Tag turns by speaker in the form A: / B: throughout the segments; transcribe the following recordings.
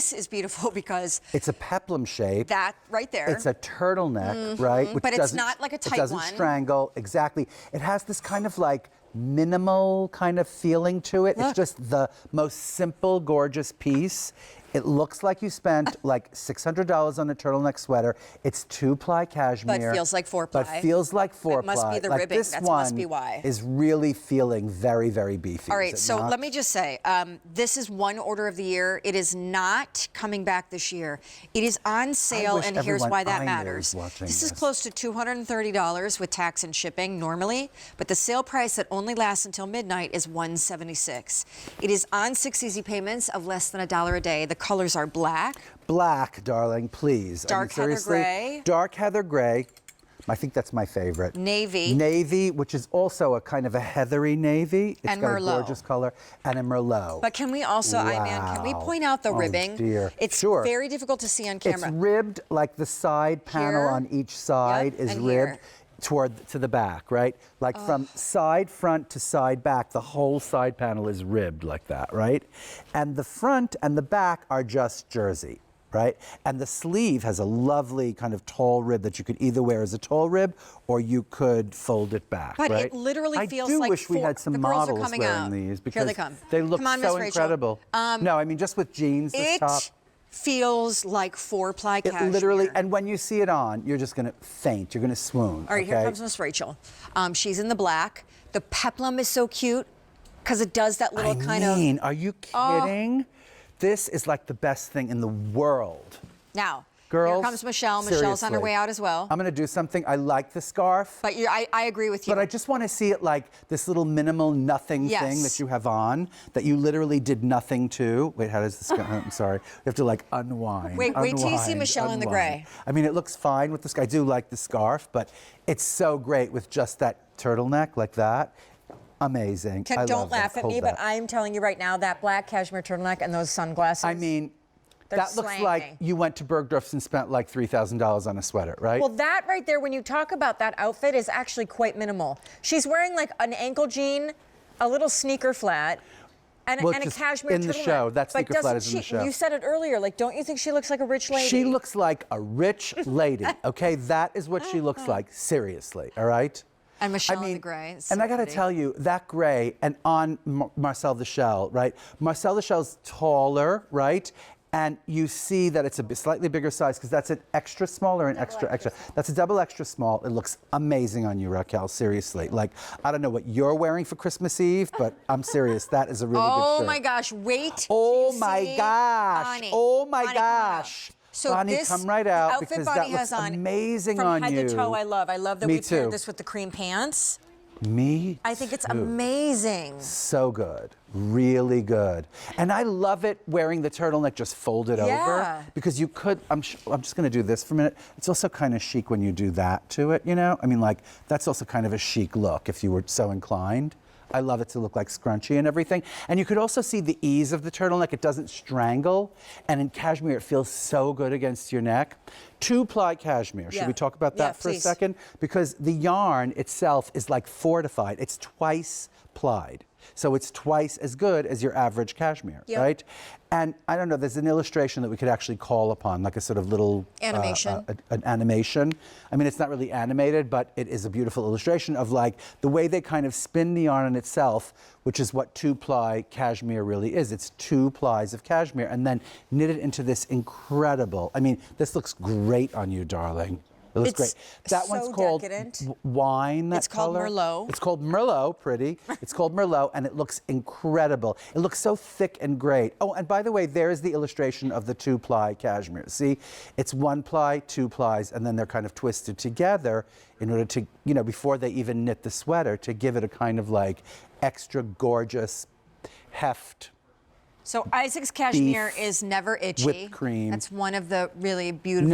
A: this is beautiful because
B: it's a peplum shape.
A: That right there.
B: It's a turtleneck, right? Which
A: but it's not like a tight one.
B: It doesn't strangle, exactly. It has this kind of like minimal kind of feeling to it.
A: Look.
B: It's just the most simple, gorgeous piece. It looks like you spent like $600 on a turtleneck sweater. It's 2-ply cashmere.
A: But feels like 4-ply.
B: But feels like 4-ply.
A: It must be the
B: like
A: ribbing.
B: This
A: That
B: one
A: must be why.
B: Is really feeling very, very beefy.
A: All right, so let me just say, this is one order of the year. It is not coming back this year. It is on sale, and here's why that matters. This is close to $230 with tax and shipping normally, but the sale price that only lasts until midnight is $176. It is on 6 easy payments of less than $1 a day. The colors are black.
B: Black, darling, please.
A: Dark heather gray.
B: Dark heather gray. I think that's my favorite.
A: Navy.
B: Navy, which is also a kind of a heathery navy. It's
A: and
B: got
A: Merlot.
B: a gorgeous color. And a Merlot.
A: But can we also, can we point out the ribbing?
B: Dear.
A: It's
B: sure.
A: very difficult to see on camera.
B: It's ribbed, like the side panel
A: Here.
B: on each side is
A: and
B: ribbed.
A: Here.
B: To the back, right? Like from side front to side back, the whole side panel is ribbed like that, right? And the front and the back are just jersey, right? And the sleeve has a lovely kind of tall rib that you could either wear as a tall rib or you could fold it back,
A: But
B: right?
A: it literally feels
B: I do
A: like
B: wish we had some
A: the girls are
B: models
A: coming
B: wearing
A: out.
B: these because
A: Here they come.
B: they look
A: Come on,
B: so
A: Miss Rachel.
B: incredible. No, I mean just with jeans, this top.
A: Feels like 4-ply cashmere.
B: It literally, and when you see it on, you're just going to faint. You're going to swoon.
A: All right,
B: okay?
A: here comes Miss Rachel. She's in the black. The peplum is so cute because it does that little kind of.
B: Are you kidding? This is like the best thing in the world.
A: Now,
B: girls,
A: here comes Michelle. Michelle's on her way out as well.
B: I'm going to do something. I like the scarf.
A: But I agree with you.
B: But I just want to see it like this little minimal nothing thing that you have on that you literally did nothing to. Wait, how does this go? I'm sorry. You have to like unwind.
A: Wait till you see Michelle in the gray.
B: I mean, it looks fine with this. I do like the scarf, but it's so great with just that turtleneck like that. Amazing.
A: Don't laugh at me, but I'm telling you right now, that black cashmere turtleneck and those sunglasses.
B: I mean, that looks like you went to Bergdorf's and spent like $3,000 on a sweater, right?
A: Well, that right there, when you talk about that outfit, is actually quite minimal. She's wearing like an ankle jean, a little sneaker flat, and a cashmere turtleneck.
B: In the show, that sneaker flat is in the show.
A: You said it earlier, like, don't you think she looks like a rich lady?
B: She looks like a rich lady, okay? That is what she looks like, seriously, all right?
A: And Michelle in the gray.
B: And I got to tell you, that gray, and on Marcel the Shell, right? Marcel the Shell's taller, right? And you see that it's a slightly bigger size because that's an extra small or an extra. That's a double extra small. It looks amazing on you, Raquel, seriously. Like, I don't know what you're wearing for Christmas Eve, but I'm serious. That is a really good shirt.
A: Oh my gosh, wait.
B: Oh my gosh.
A: Bonnie.
B: Oh my
A: Bonnie,
B: gosh.
A: So
B: Bonnie, come right out
A: outfit
B: because
A: Bonnie
B: that
A: has
B: looks
A: on
B: amazing on you.
A: From head to toe, I love. I love that we
B: too.
A: paired this with the cream pants.
B: Me
A: I think it's
B: too.
A: amazing.
B: So good. Really good. And I love it wearing the turtleneck just folded over. Because you could, I'm just going to do this for a minute. It's also kind of chic when you do that to it, you know? I mean, like, that's also kind of a chic look if you were so inclined. I love it to look like scrunchy and everything. And you could also see the ease of the turtleneck. It doesn't strangle. And in cashmere, it feels so good against your neck. 2-ply cashmere. Should we talk about that for a second? Because the yarn itself is like fortified. It's twice plied. So it's twice as good as your average cashmere, right? And I don't know, there's an illustration that we could actually call upon, like a sort of little
A: animation.
B: An animation. I mean, it's not really animated, but it is a beautiful illustration of like the way they kind of spin the yarn in itself, which is what 2-ply cashmere really is. It's 2 plies of cashmere and then knit it into this incredible, I mean, this looks great on you, darling. It looks great. That one's called Wine, that color.
A: It's called Merlot.
B: It's called Merlot, pretty. It's called Merlot, and it looks incredible. It looks so thick and great. Oh, and by the way, there's the illustration of the 2-ply cashmere. See, it's 1 ply, 2 plies, and then they're kind of twisted together in order to, you know, before they even knit the sweater, to give it a kind of like extra gorgeous heft.
A: So Isaac's cashmere is never itchy.
B: Whipped cream.
A: That's one of the really beautiful.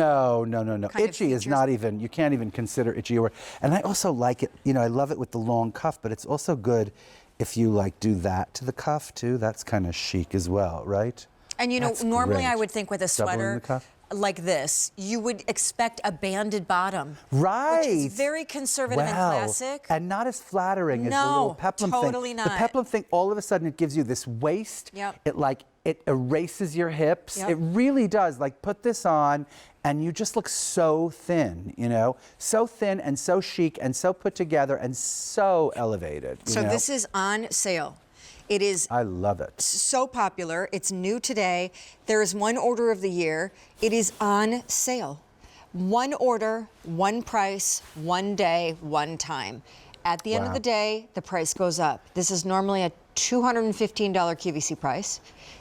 B: No. Itchy is not even, you can't even consider itchy. And I also like it, you know, I love it with the long cuff, but it's also good if you like do that to the cuff too. That's kind of chic as well, right?
A: And you know, normally I would think with a sweater like this, you would expect a banded bottom.
B: Right.
A: Which is very conservative and classic.
B: And not as flattering as the little peplum thing.
A: Totally not.
B: The peplum thing, all of a sudden, it gives you this waist.
A: Yep.
B: It like it erases your hips. It really does. Like, put this on and you just look so thin, you know? So thin and so chic and so put together and so elevated.
A: So
B: you know?
A: this is on sale. It is.
B: I love it.
A: So popular. It's new today. There is one order of the year. It is on sale. One order, one price, one day, one time. At the end of the day, the price goes up. This is normally a $215 QVC price.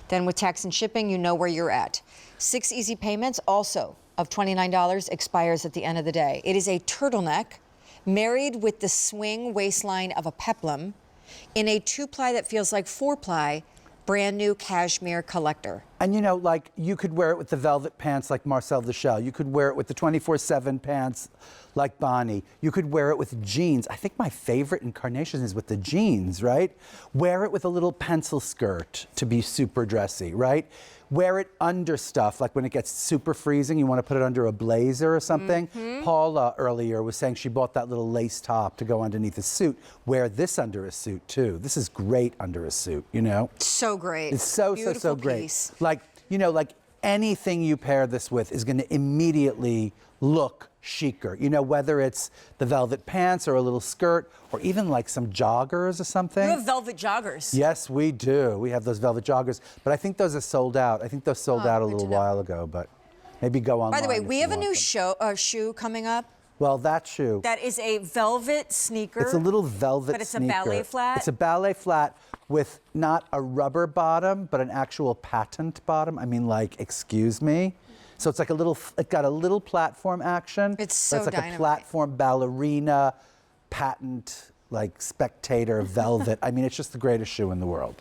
A: Then with tax and shipping, you know where you're at. 6 easy payments, also of $29, expires at the end of the day. It is a turtleneck married with the swing waistline of a peplum in a 2-ply that feels like 4-ply, brand new cashmere collector.
B: And you know, like, you could wear it with the velvet pants like Marcel the Shell. You could wear it with the 24/7 pants like Bonnie. You could wear it with jeans. I think my favorite incarnation is with the jeans, right? Wear it with a little pencil skirt to be super dressy, right? Wear it under stuff, like when it gets super freezing, you want to put it under a blazer or something. Paula earlier was saying she bought that little lace top to go underneath a suit. Wear this under a suit too. This is great under a suit, you know?
A: So great.
B: It's so great.
A: Piece.
B: Like, you know, like anything you pair this with is going to immediately look chicer. You know, whether it's the velvet pants or a little skirt or even like some joggers or something.
A: You have velvet joggers.
B: Yes, we do. We have those velvet joggers, but I think those are sold out. I think those sold out a little while ago, but maybe go online.
A: By the way, we have a new
B: them.
A: shoe coming up.
B: Well, that shoe.
A: That is a velvet sneaker.
B: It's a little velvet
A: But it's
B: sneaker.
A: a ballet flat?
B: It's a ballet flat with not a rubber bottom, but an actual patent bottom. I mean, like, excuse me. So it's like a little, it got a little platform action.
A: It's so
B: but it's like
A: dynamite.
B: a platform ballerina, patent, like, spectator velvet. I mean, it's just the greatest shoe in the world.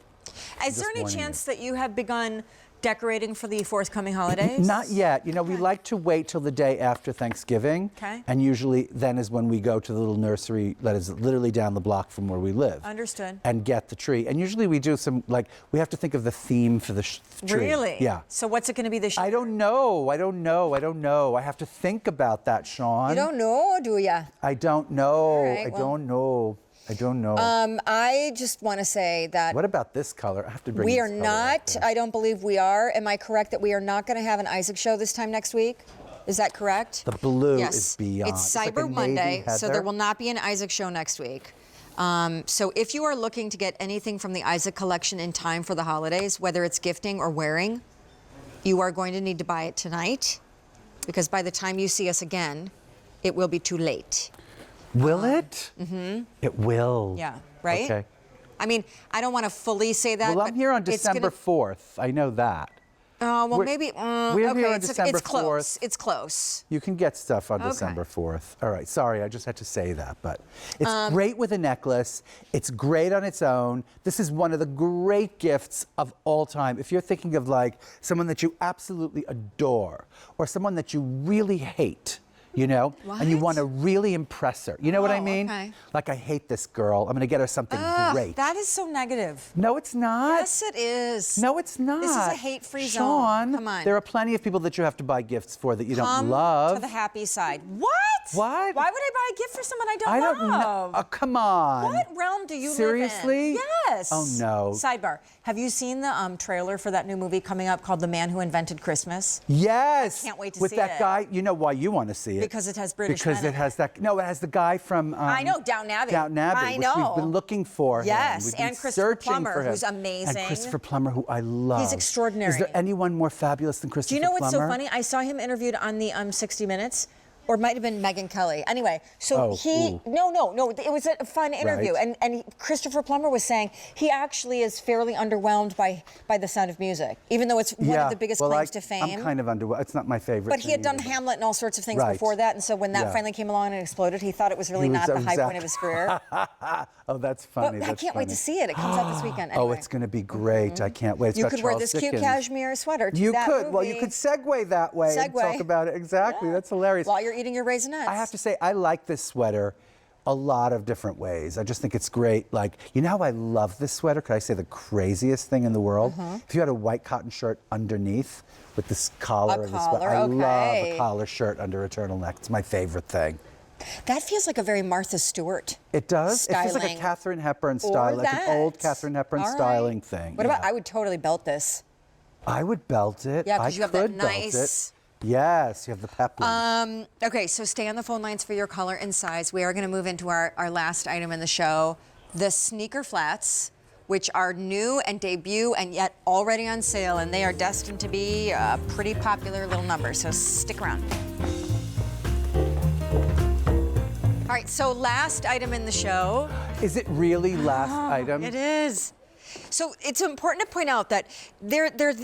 A: Is there any chance that you have begun decorating for the forthcoming holidays?
B: Not yet. You know, we like to wait till the day after Thanksgiving.
A: Okay.
B: And usually then is when we go to the little nursery that is literally down the block from where we live.
A: Understood.
B: And get the tree. And usually we do some, like, we have to think of the theme for the tree.
A: Really?
B: Yeah.
A: So what's it going to be this year?
B: I don't know. I have to think about that, Sean.
A: You don't know, do ya?
B: I don't know.
A: All right,
B: I don't know.
A: I just want to say that
B: What about this color? I have to bring
A: we
B: this
A: are
B: color
A: not,
B: up there.
A: I don't believe we are. Am I correct that we are not going to have an Isaac show this time next week? Is that correct?
B: The blue
A: Yes.
B: is beyond.
A: It's
B: like
A: Cyber
B: a navy
A: Monday, so
B: heather.
A: there will not be an Isaac show next week. So if you are looking to get anything from the Isaac collection in time for the holidays, whether it's gifting or wearing, you are going to need to buy it tonight, because by the time you see us again, it will be too late.
B: Will it? Mm-hmm. It will.
A: Yeah, right?
B: Okay.
A: I mean, I don't want to fully say that.
B: Well, I'm
A: but
B: here on
A: it's gonna-
B: December 4th. I know that.
A: Oh, well,
B: We're-
A: maybe.
B: we're
A: okay,
B: here on
A: it's
B: December
A: close.
B: 4th.
A: It's close.
B: You can get stuff on
A: Okay.
B: December 4th. All right, sorry, I just had to say that. But it's great with a necklace. It's great on its own. This is one of the great gifts of all time. If you're thinking of like someone that you absolutely adore or someone that you really hate, you know, and you
A: What?
B: want to really impress her. You know what I
A: Oh,
B: mean?
A: okay.
B: Like, I hate this girl. I'm going to get her something great.
A: That is so negative.
B: No, it's not.
A: Yes, it is.
B: No, it's not.
A: This is a hate-free zone.
B: Sean,
A: Come on.
B: there are plenty of people that you have to buy gifts for that you
A: Come
B: don't love.
A: to the happy side. What?
B: What?
A: Why would I buy a gift for someone I don't
B: I don't know.
A: love?
B: Oh, come on.
A: What realm do you
B: Seriously?
A: live in? Yes.
B: Oh, no.
A: Sidebar. Have you seen the trailer for that new movie coming up called The Man Who Invented Christmas?
B: Yes.
A: I can't wait to
B: With
A: see
B: that
A: it.
B: guy, you know why you want to see it?
A: Because it has British
B: Because
A: men
B: it
A: in
B: has that. No, it has the guy from.
A: I know, Downton Abbey.
B: Downton Abbey.
A: I
B: which
A: know.
B: We've been looking for him.
A: Yes,
B: We've been
A: and Christopher
B: searching
A: Plummer,
B: for him.
A: who's amazing.
B: And Christopher Plummer, who I love.
A: He's extraordinary.
B: Is there anyone more fabulous than Christopher
A: Do you know
B: Plummer?
A: what's so funny? I saw him interviewed on the 60 Minutes. Or it might have been Megyn Kelly. Anyway, so no, it was a fun interview.
B: Right.
A: And Christopher Plummer was saying he actually is fairly underwhelmed by The Sound of Music, even though it's one of the biggest claims to fame.
B: I'm kind of underwhelmed. It's not my favorite.
A: But he had done
B: thing either.
A: Hamlet and all sorts of things
B: Right.
A: before that, and so when that finally came along and exploded, he thought it was really not the high point of his career.
B: Oh, that's funny.
A: But I
B: that's
A: can't wait
B: funny.
A: to see it. It comes out this weekend.
B: Oh,
A: Anyway.
B: it's going to be great. I can't wait. It's
A: You
B: got
A: could wear
B: Charles
A: this cute
B: Dickens.
A: cashmere sweater to
B: You
A: that
B: could. Well,
A: movie.
B: you could segue that way and
A: Segue.
B: talk about it. Exactly.
A: Yeah.
B: That's hilarious.
A: While you're eating your raisinets.
B: I have to say, I like this sweater a lot of different ways. I just think it's great. Like, you know how I love this sweater? Could I say the craziest thing in the world? If you had a white cotton shirt underneath with this collar of the sweater. I love a collar shirt under a turtleneck. It's my favorite thing.
A: That feels like a very Martha Stewart.
B: It does? It feels like a
A: styling.
B: Katharine Hepburn
A: Or
B: style, like an old
A: that.
B: Katharine Hepburn
A: All right.
B: styling thing.
A: What about, I would totally belt this.
B: I would belt it.
A: Yeah, because you have that
B: could belt
A: nice.
B: it. Yes, you have the peplum.
A: Okay, so stay on the phone lines for your color and size. We are going to move into our last item in the show, the sneaker flats, which are new and debut and yet already on sale, and they are destined to be a pretty popular little number, so stick around. All right, so last item in the show.
B: Is it really last item?
A: It is. So it's important to point out that they're